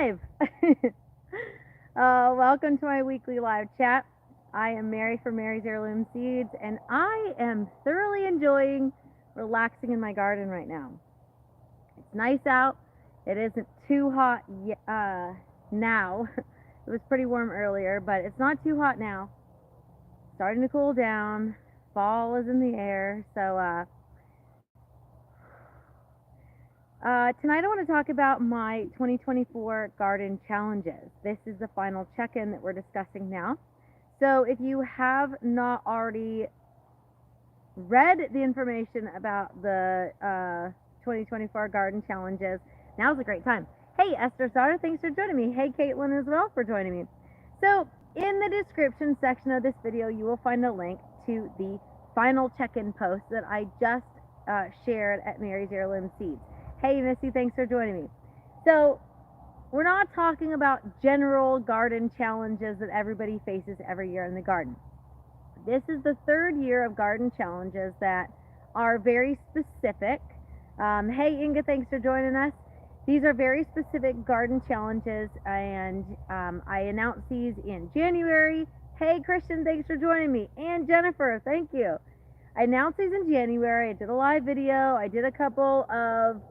live. Welcome to my weekly live chat. I am Mary from Mary's Heirloom Seeds, and I am thoroughly enjoying relaxing in my garden right now. It's nice out. It isn't too hot now. It was pretty warm earlier, but it's not too hot now. Starting to cool down. Fall is in the air, so tonight I want to talk about my 2024 garden challenges. This is the final check-in that we're discussing now. So if you have not already read the information about the 2024 garden challenges, now's a great time. Hey, Esther Sauter, thanks for joining me. Hey, Caitlin as well for joining me. So in the description section of this video, you will find a link to the final check-in post that I just shared at Mary's Heirloom Seeds. Hey, Missy, thanks for joining me. So we're not talking about general garden challenges that everybody faces every year in the garden. This is the third year of garden challenges that are very specific. Hey, Inga, thanks for joining us. These are very specific garden challenges, and I announced these in January. Hey, Christian, thanks for joining me. And Jennifer, thank you. I announced these in January. I did a live video. I did a couple of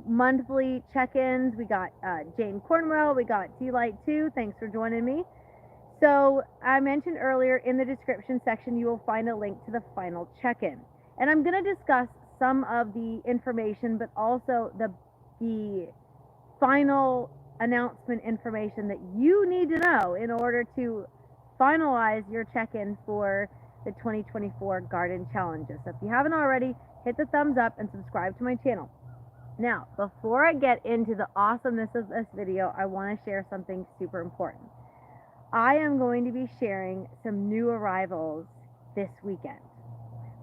monthly check-ins. We got Jane Cornwell. We got T-Light 2. Thanks for joining me. So I mentioned earlier in the description section, you will find a link to the final check-in. And I'm going to discuss some of the information, but also the final announcement information that you need to know in order to finalize your check-in for the 2024 garden challenges. So if you haven't already, hit the thumbs up and subscribe to my channel. Now, before I get into the awesomeness of this video, I want to share something super important. I am going to be sharing some new arrivals this weekend.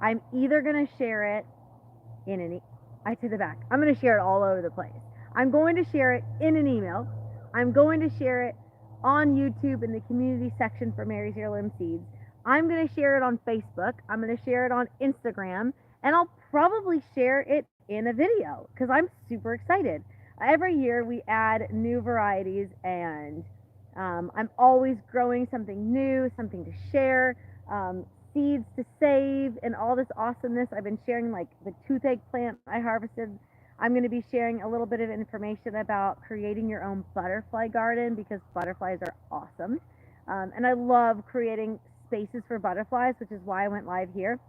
I'm either going to share it in an I'm going to share it all over the place. I'm going to share it in an email. I'm going to share it on YouTube in the community section for Mary's Heirloom Seeds. I'm going to share it on Facebook. I'm going to share it on Instagram, and I'll probably share it in a video because I'm super excited. Every year we add new varieties, and I'm always growing something new, something to share, seeds to save, and all this awesomeness. I've been sharing like the toothache plant I harvested. I'm going to be sharing a little bit of information about creating your own butterfly garden because butterflies are awesome. And I love creating spaces for butterflies, which is why I went live here.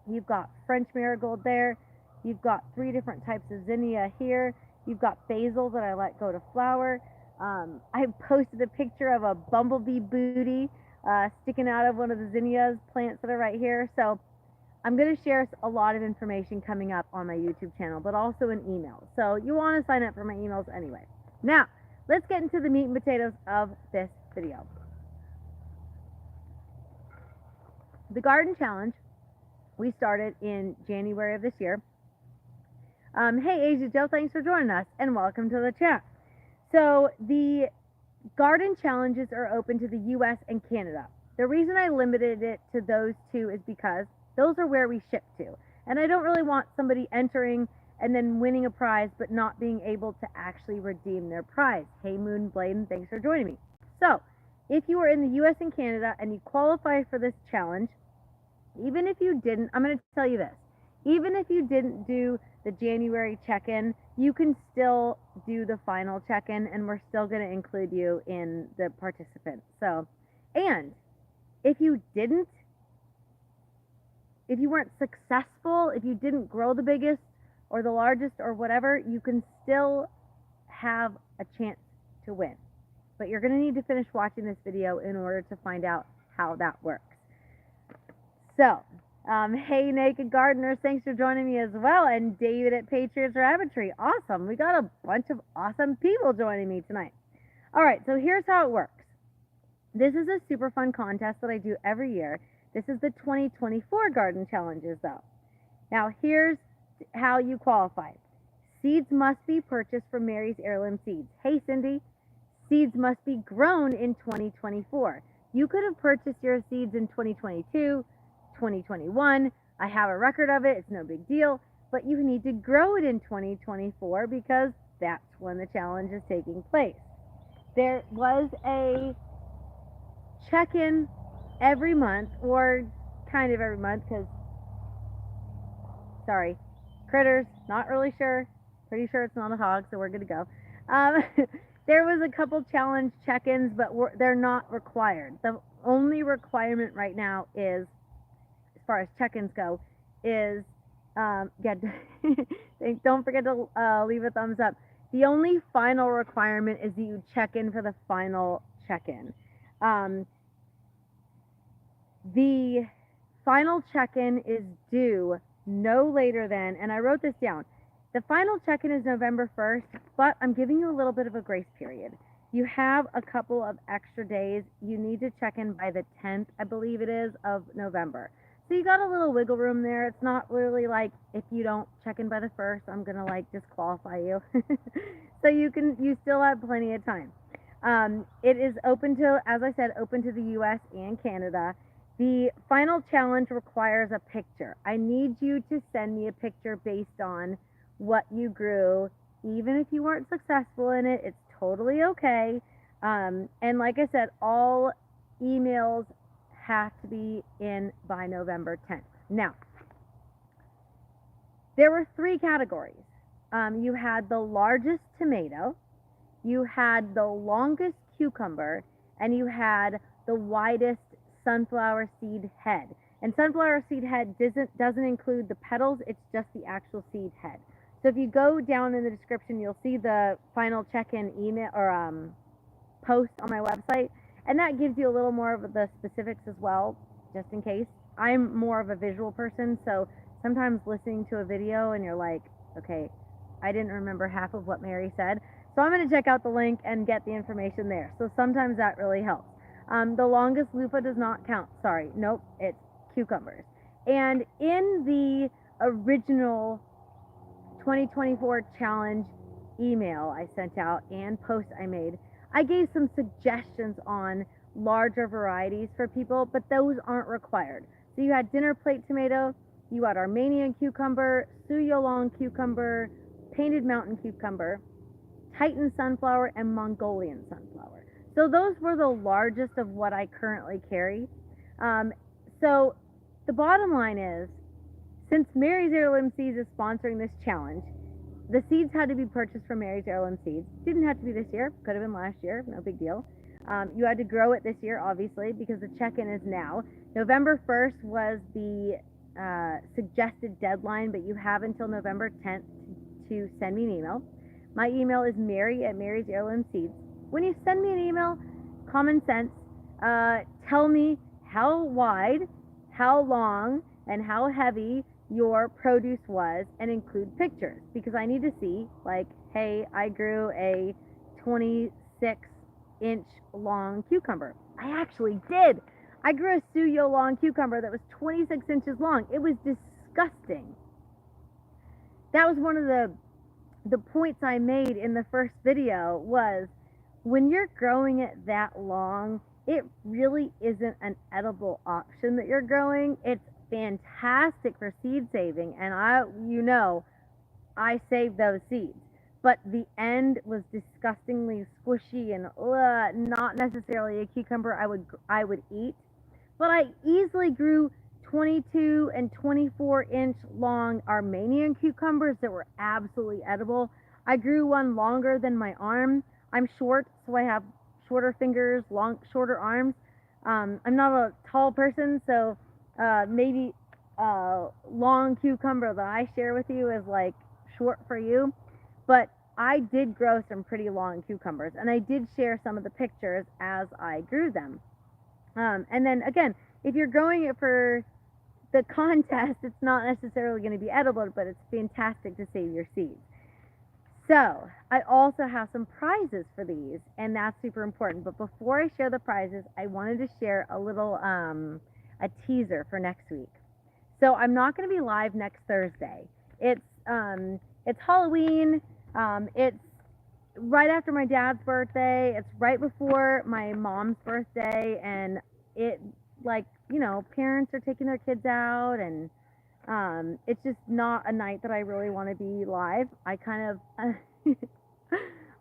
You've got French marigold there. You've got 3 different types of zinnia here. You've got basil that I let go to flower. I posted a picture of a bumblebee booty sticking out of one of the zinnias plants that are right here. So I'm going to share a lot of information coming up on my YouTube channel, but also in email. So you want to sign up for my emails anyway. Now, let's get into the meat and potatoes of this video. The garden challenge we started in January of this year. Hey, Asia Joe, thanks for joining us, and welcome to the chat. So the garden challenges are open to the US and Canada. The reason I limited it to those 2 is because those are where we ship to. And I don't really want somebody entering and then winning a prize but not being able to actually redeem their prize. Hey, Moon Bladen, thanks for joining me. So if you are in the US and Canada and you qualify for this challenge, even if you didn't, I'm going to tell you this, even if you didn't do the January check-in, you can still do the final check-in, and we're still going to include you in the participants. So, and if you weren't successful, if you didn't grow the biggest or the largest or whatever, you can still have a chance to win. But you're going to need to finish watching this video in order to find out how that works. So, hey, Naked Gardeners, thanks for joining me as well. And David at Patriots Rabbitry. Awesome. We got a bunch of awesome people joining me tonight. All right, so here's how it works. This is a super fun contest that I do every year. This is the 2024 garden challenges, though. Now, here's how you qualify. Seeds must be purchased from Mary's Heirloom Seeds. Hey, Cindy. Seeds must be grown in 2024. You could have purchased your seeds in 2022, 2021. I have a record of it. It's no big deal. But you need to grow it in 2024 because that's when the challenge is taking place. There was a check-in every month, or kind of every month, because, sorry, critters, not really sure. Pretty sure it's not a hog, so we're good to go. There was a couple challenge check-ins, but they're not required. The only requirement right now is, as far as check-ins go, is, don't forget to leave a thumbs up. The only final requirement is that you check in for the final check-in. The final check-in is due no later than, and I wrote this down, the final check-in is November 1st, but I'm giving you a little bit of a grace period. You have a couple of extra days. You need to check in by the 10th, I believe it is, of November. So you got a little wiggle room there. It's not really like, if you don't check in by the 1st, I'm going to like disqualify you. So you still have plenty of time. It is open to, as I said, open to the US and Canada. The final challenge requires a picture. I need you to send me a picture based on what you grew. Even if you weren't successful in it, it's totally okay. And like I said, all emails have to be in by November 10th. Now, there were 3 categories. You had the largest tomato, you had the longest cucumber, and you had the widest sunflower seed head. And sunflower seed head doesn't include the petals, it's just the actual seed head. So if you go down in the description, you'll see the final check-in email or post on my website, and that gives you a little more of the specifics as well, just in case. I'm more of a visual person, so sometimes listening to a video and you're like, okay, I didn't remember half of what Mary said, so I'm going to check out the link and get the information there. So sometimes that really helps. The longest loofah does not count. Sorry, nope, it's cucumbers. And in the original 2024 challenge email I sent out and post I made, I gave some suggestions on larger varieties for people, but those aren't required. So you had dinner plate tomato, you had Armenian cucumber, Suyolong cucumber, painted mountain cucumber, Titan sunflower, and Mongolian sunflower. So those were the largest of what I currently carry. So the bottom line is, since Mary's Heirloom Seeds is sponsoring this challenge, the seeds had to be purchased from Mary's Heirloom Seeds. Didn't have to be this year, could have been last year, no big deal. You had to grow it this year, obviously, because the check-in is now. November 1st was the suggested deadline, but you have until November 10th to send me an email. My email is Mary@Mary's Heirloom Seeds. When you send me an email, common sense, tell me how wide, how long, and how heavy your produce was, and include pictures, because I need to see, like, hey, I grew a 26-inch long cucumber. I actually did. I grew a Suyolong cucumber that was 26 inches long. It was disgusting. That was one of the points I made in the first video, was when you're growing it that long, it really isn't an edible option that you're growing. It's fantastic for seed saving, and I saved those seeds, but the end was disgustingly squishy and not necessarily a cucumber I would eat. But I easily grew 22 and 24-inch long Armenian cucumbers that were absolutely edible. I grew one longer than my arm. I'm short, so I have shorter fingers, shorter arms. I'm not a tall person, so maybe long cucumber that I share with you is like short for you. But I did grow some pretty long cucumbers, and I did share some of the pictures as I grew them. And then again, if you're growing it for the contest, it's not necessarily going to be edible, but it's fantastic to save your seeds. So I also have some prizes for these, and that's super important. But before I share the prizes, I wanted to share a little a teaser for next week. So I'm not going to be live next Thursday. It's Halloween. It's right after my dad's birthday. It's right before my mom's birthday, and it, like, you know, parents are taking their kids out, and it's just not a night that I really want to be live. I kind of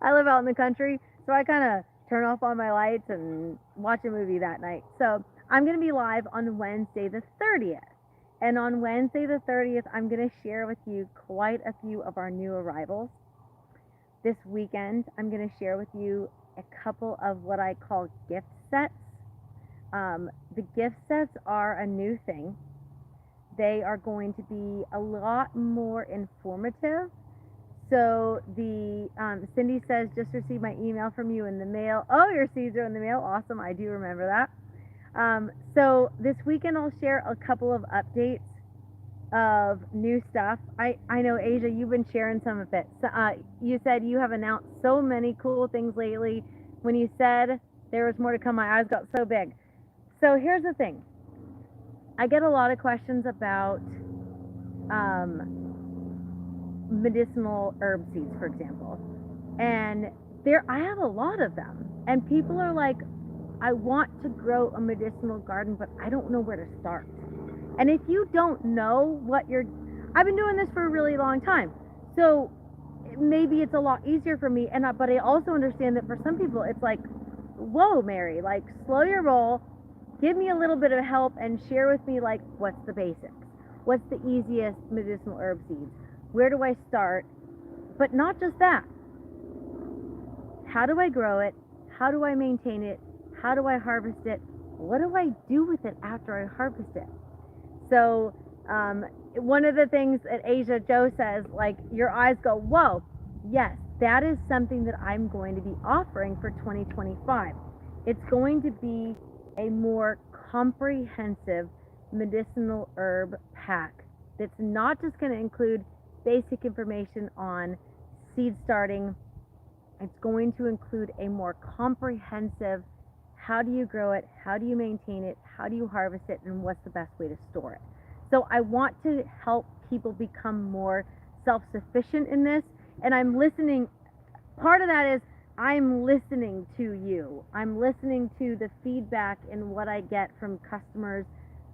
I live out in the country, so I kind of turn off all my lights and watch a movie that night. So I'm going to be live on Wednesday the 30th. And on Wednesday the 30th, I'm going to share with you quite a few of our new arrivals. This weekend, I'm going to share with you a couple of what I call gift sets. The gift sets are a new thing. They are going to be a lot more informative. So the Cindy says, just received my email from you in the mail. Oh, your seeds are in the mail. Awesome. I do remember that. So this weekend I'll share a couple of updates of new stuff. I know, Asia, you've been sharing some of it. So, you said you have announced so many cool things lately. When you said there was more to come, my eyes got so big. So here's the thing. I get a lot of questions about medicinal herb seeds, for example. And I have a lot of them. And people are like, I want to grow a medicinal garden, but I don't know where to start. And if you don't know I've been doing this for a really long time. So maybe it's a lot easier for me. But I also understand that for some people, it's like, whoa, Mary, like slow your roll, give me a little bit of help and share with me, like, what's the basics? What's the easiest medicinal herb seeds? Where do I start? But not just that. How do I grow it? How do I maintain it? How do I harvest it? What do I do with it after I harvest it? So one of the things that Asia Joe says, like, your eyes go, whoa, yes, that is something that I'm going to be offering for 2025. It's going to be a more comprehensive medicinal herb pack that's not just going to include basic information on seed starting. It's going to include a more comprehensive, how do you grow it, how do you maintain it, how do you harvest it, and what's the best way to store it. So I want to help people become more self-sufficient in this, and I'm listening. Part of that is I'm listening to you. I'm listening to the feedback and what I get from customers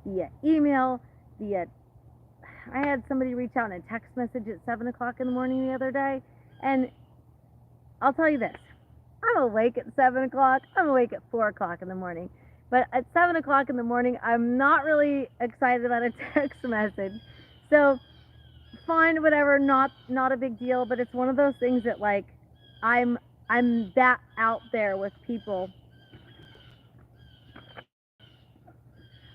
via email, I had somebody reach out in a text message at 7 o'clock in the morning the other day, and I'll tell you this. I'm awake at 7 o'clock. I'm awake at 4 o'clock in the morning. But at 7 o'clock in the morning, I'm not really excited about a text message. So fine, whatever, not a big deal, but it's one of those things that, like, I'm that out there with people.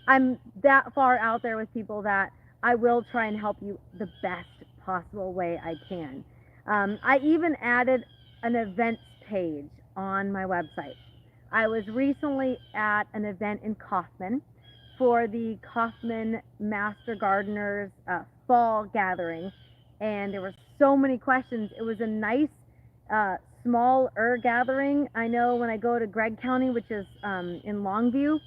I'm that far out there with people that I will try and help you the best possible way I can. I even added an events page on my website. I was recently at an event in Kaufman for the Kaufman Master Gardeners fall gathering, and there were so many questions. It was a nice small gathering. I know when I go to Gregg County, which is in Longview,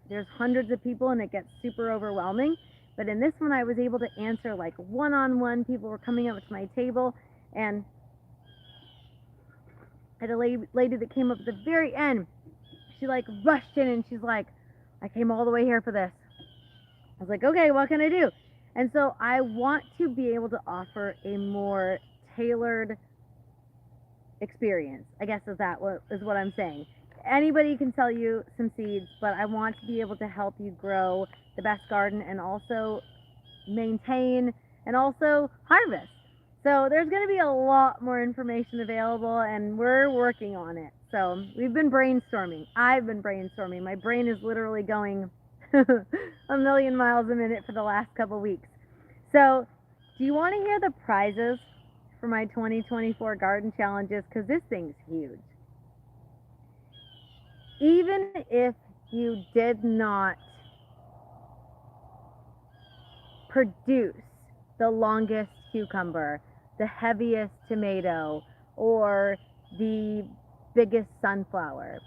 there's hundreds of people and it gets super overwhelming. But in this one, I was able to answer like one-on-one. People were coming up to my table, and I had a lady that came up at the very end. She like rushed in and she's like, I came all the way here for this. I was like, okay, what can I do? And so I want to be able to offer a more tailored experience, I guess is what I'm saying. Anybody can sell you some seeds, but I want to be able to help you grow the best garden and also maintain and also harvest. So there's going to be a lot more information available, and we're working on it. So we've been brainstorming. I've been brainstorming. My brain is literally going a million miles a minute for the last couple weeks. So do you want to hear the prizes for my 2024 garden challenges? Because this thing's huge. Even if you did not produce the longest cucumber, the heaviest tomato, or the biggest sunflower,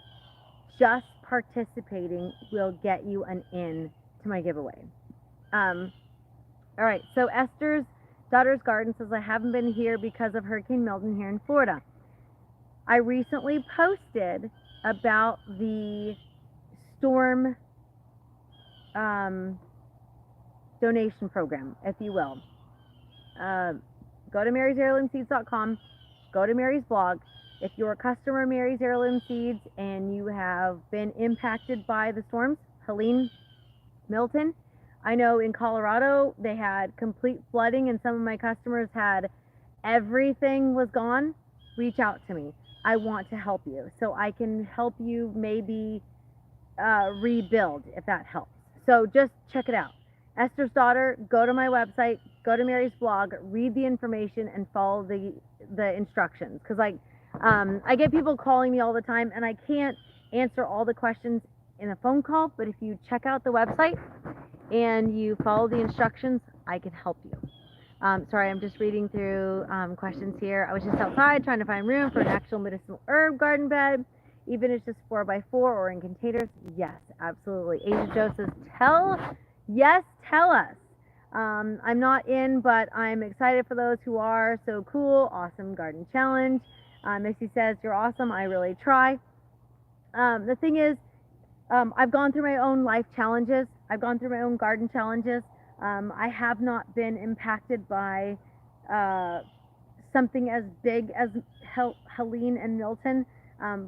just participating will get you an in to my giveaway. All right, so Esther's daughter's garden says, I haven't been here because of Hurricane Milton here in Florida. I recently posted about the storm donation program, if you will. Go to marysheirloomseeds.com, go to Mary's blog. If you're a customer of Mary's Heirloom Seeds and you have been impacted by the storms, Helene, Milton, I know in Colorado they had complete flooding and some of my customers had everything was gone. Reach out to me. I want to help you. So I can help you maybe rebuild if that helps. So just check it out. Esther's Daughter, go to my website, go to Mary's blog, read the information and follow the instructions. Because I get people calling me all the time and I can't answer all the questions in a phone call, but if you check out the website and you follow the instructions, I can help you. Sorry, I'm just reading through questions here. I was just outside trying to find room for an actual medicinal herb garden bed, even if it's just 4x4 or in containers. Yes, absolutely. Asia Joe says, tell us. I'm not in, but I'm excited for those who are. So cool, awesome garden challenge. Missy says, you're awesome. I really try. The thing is, I've gone through my own life challenges. I've gone through my own garden challenges. I have not been impacted by something as big as Helene and Milton.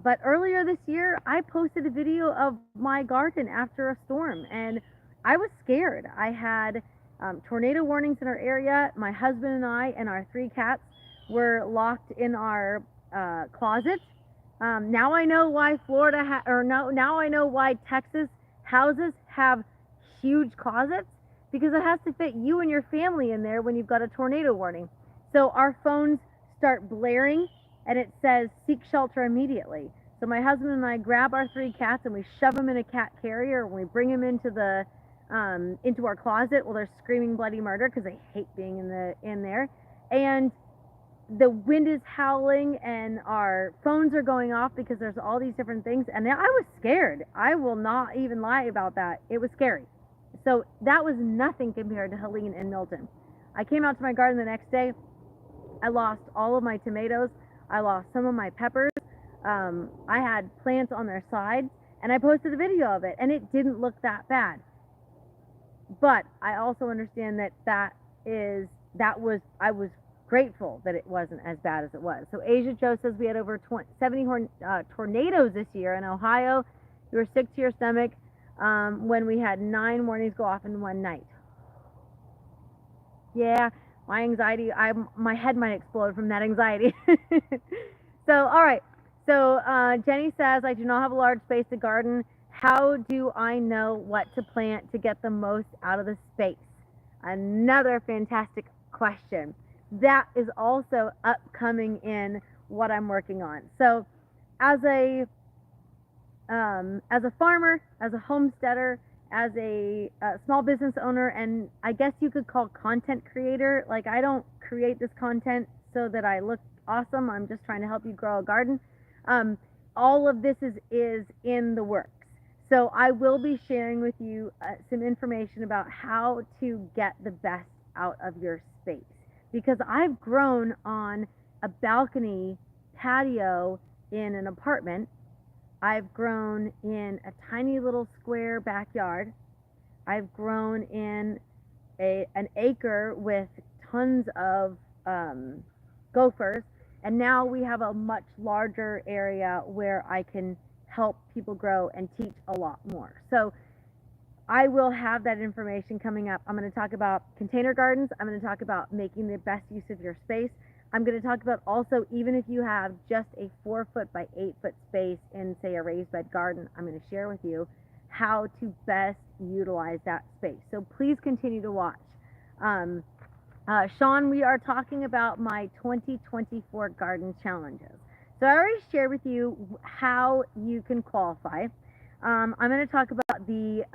But earlier this year, I posted a video of my garden after a storm, and I was scared. I had tornado warnings in our area. My husband and I and our 3 cats were locked in our closet. Now I know why now I know why Texas houses have huge closets, because it has to fit you and your family in there when you've got a tornado warning. So our phones start blaring and it says seek shelter immediately. So my husband and I grab our 3 cats and we shove them in a cat carrier and we bring them into our closet while they're screaming bloody murder because they hate being in there. And the wind is howling and our phones are going off because there's all these different things. And I was scared. I will not even lie about that. It was scary. So that was nothing compared to Helene and Milton. I came out to my garden the next day. I lost all of my tomatoes. I lost some of my peppers. I had plants on their sides, and I posted a video of it, and it didn't look that bad. But I also understand I was grateful that it wasn't as bad as it was. So Asia Joe says we had over 70 tornadoes this year in Ohio. You were sick to your stomach when we had 9 warnings go off in one night. Yeah, my anxiety, my head might explode from that anxiety. So, all right. So Jenny says, I do not have a large space to garden. How do I know what to plant to get the most out of the space? Another fantastic question. That is also upcoming in what I'm working on. So as a farmer, as a homesteader, as a small business owner, and I guess you could call content creator, like I don't create this content so that I look awesome. I'm just trying to help you grow a garden. All of this is in the works. So I will be sharing with you some information about how to get the best out of your space, because I've grown on a balcony patio in an apartment. I've grown in a tiny little square backyard. I've grown in an acre with tons of gophers. And now we have a much larger area where I can help people grow and teach a lot more. So I will have that information coming up. I'm going to talk about container gardens. I'm going to talk about making the best use of your space. I'm going to talk about also, even if you have just a 4-foot by 8-foot space in, say, a raised bed garden, I'm going to share with you how to best utilize that space. So please continue to watch. Sean, we are talking about my 2024 garden challenges. So I already shared with you how you can qualify. I'm going to talk about the,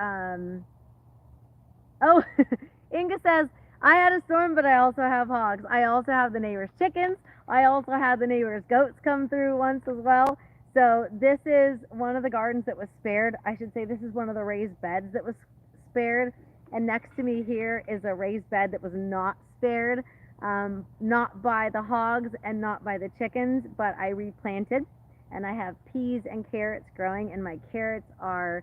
Inga says, I had a storm, but I also have hogs. I also have the neighbor's chickens. I also had the neighbor's goats come through once as well. So this is one of the gardens that was spared. I should say this is one of the raised beds that was spared. And next to me here is a raised bed that was not spared, not by the hogs and not by the chickens, but I replanted. And I have peas and carrots growing, and my carrots are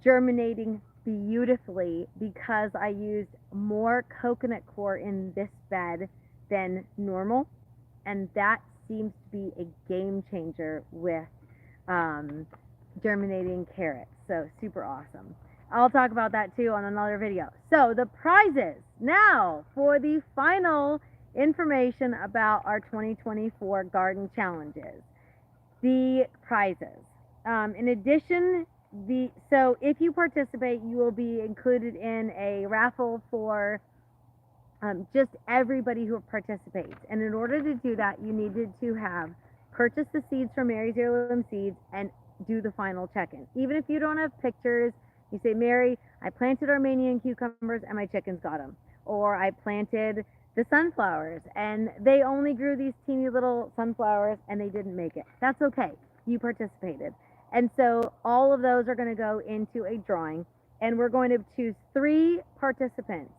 germinating beautifully because I used more coconut coir in this bed than normal, and that seems to be a game changer with germinating carrots. So super awesome. I'll talk about that too on another video. So the prizes now for the final information about our 2024 garden challenges. The prizes. In addition, so if you participate, you will be included in a raffle for just everybody who participates. And in order to do that, you needed to have purchased the seeds from Mary's Heirloom Seeds and do the final check-in. Even if you don't have pictures, you say, Mary, I planted Armenian cucumbers and my chickens got them. Or I planted the sunflowers and they only grew these teeny little sunflowers and they didn't make it. That's okay. You participated. And so all of those are going to go into a drawing, and we're going to choose 3 participants.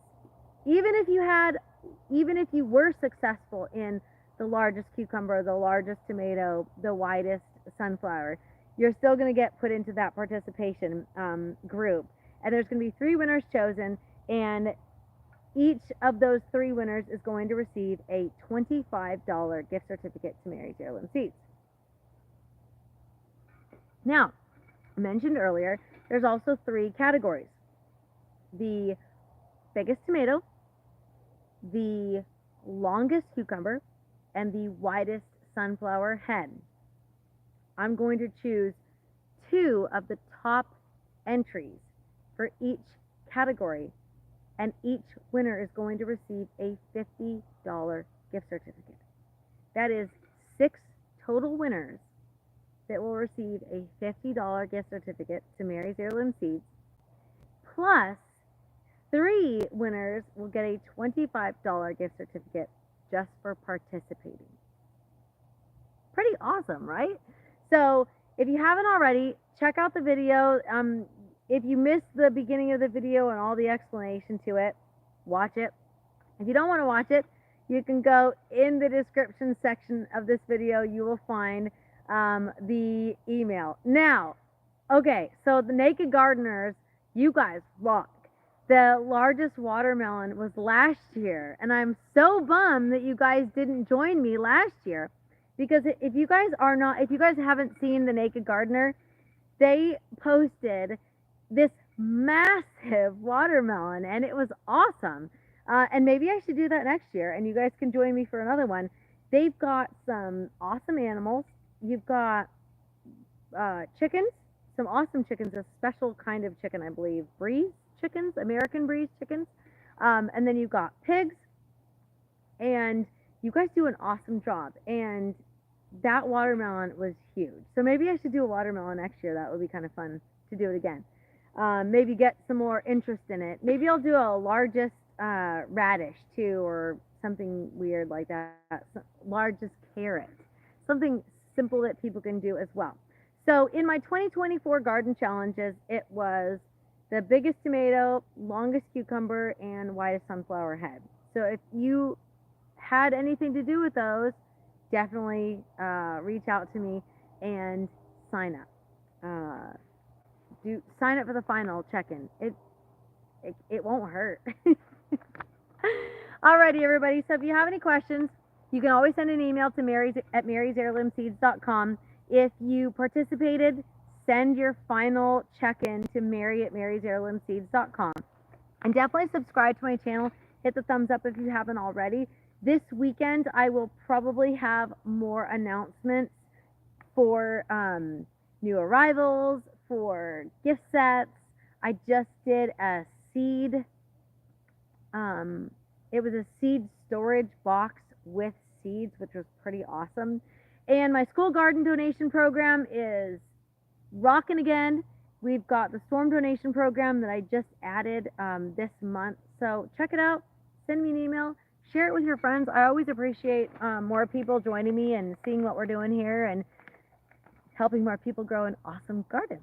Even if you were successful in the largest cucumber, the largest tomato, the widest sunflower, you're still going to get put into that participation group. And there's going to be 3 winners chosen, and each of those 3 winners is going to receive a $25 gift certificate to Mary's Heirloom Seeds. Now, I mentioned earlier, there's also 3 categories. The biggest tomato, the longest cucumber, and the widest sunflower head. I'm going to choose 2 of the top entries for each category, and each winner is going to receive a $50 gift certificate. That is 6 total winners that will receive a $50 gift certificate to Mary's Heirloom Seeds, plus 3 winners will get a $25 gift certificate just for participating. Pretty awesome, right? So if you haven't already, check out the video. If you missed the beginning of the video and all the explanation to it, watch it. If you don't want to watch it, you can go in the description section of this video. You will find the email. Now, okay, so the Naked Gardeners, you guys rock. The largest watermelon was last year, and I'm so bummed that you guys didn't join me last year, because if you guys haven't seen the Naked Gardener, they posted this massive watermelon, and it was awesome. And maybe I should do that next year, and you guys can join me for another one. They've got some awesome animals. You've got chickens, some awesome chickens, a special kind of chicken, I believe, breeze chickens, American breeze chickens. And then you've got pigs, and you guys do an awesome job. And that watermelon was huge. So maybe I should do a watermelon next year. That would be kind of fun to do it again. Maybe get some more interest in it. Maybe I'll do a largest radish too, or something weird like that. Largest carrot. Something simple that people can do as well. So in my 2024 garden challenges, it was the biggest tomato, longest cucumber, and widest sunflower head. So if you had anything to do with those, definitely reach out to me and sign up. Sign up for the final check-in. It won't hurt. Alrighty, everybody. So if you have any questions, you can always send an email to marys@marysheirloomseeds.com. If you participated, send your final check-in to mary@marysheirloomseeds.com. And definitely subscribe to my channel. Hit the thumbs up if you haven't already. This weekend, I will probably have more announcements for new arrivals, for gift sets. I just did a seed. It was a seed storage box with seeds, which was pretty awesome. And my school garden donation program is rocking again. We've got the storm donation program that I just added this month. So check it out. Send me an email. Share it with your friends. I always appreciate more people joining me and seeing what we're doing here and helping more people grow an awesome garden.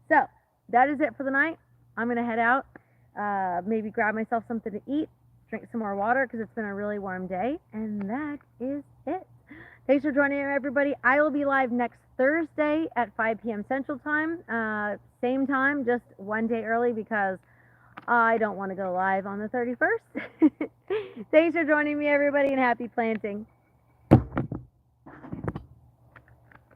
So that is it for the night. I'm going to head out, maybe grab myself something to eat, drink some more water because it's been a really warm day, and that is it. Thanks for joining me, everybody. I will be live next Thursday at 5 p.m. Central Time. Same time, just one day early because I don't want to go live on the 31st. Thanks for joining me, everybody, and happy planting.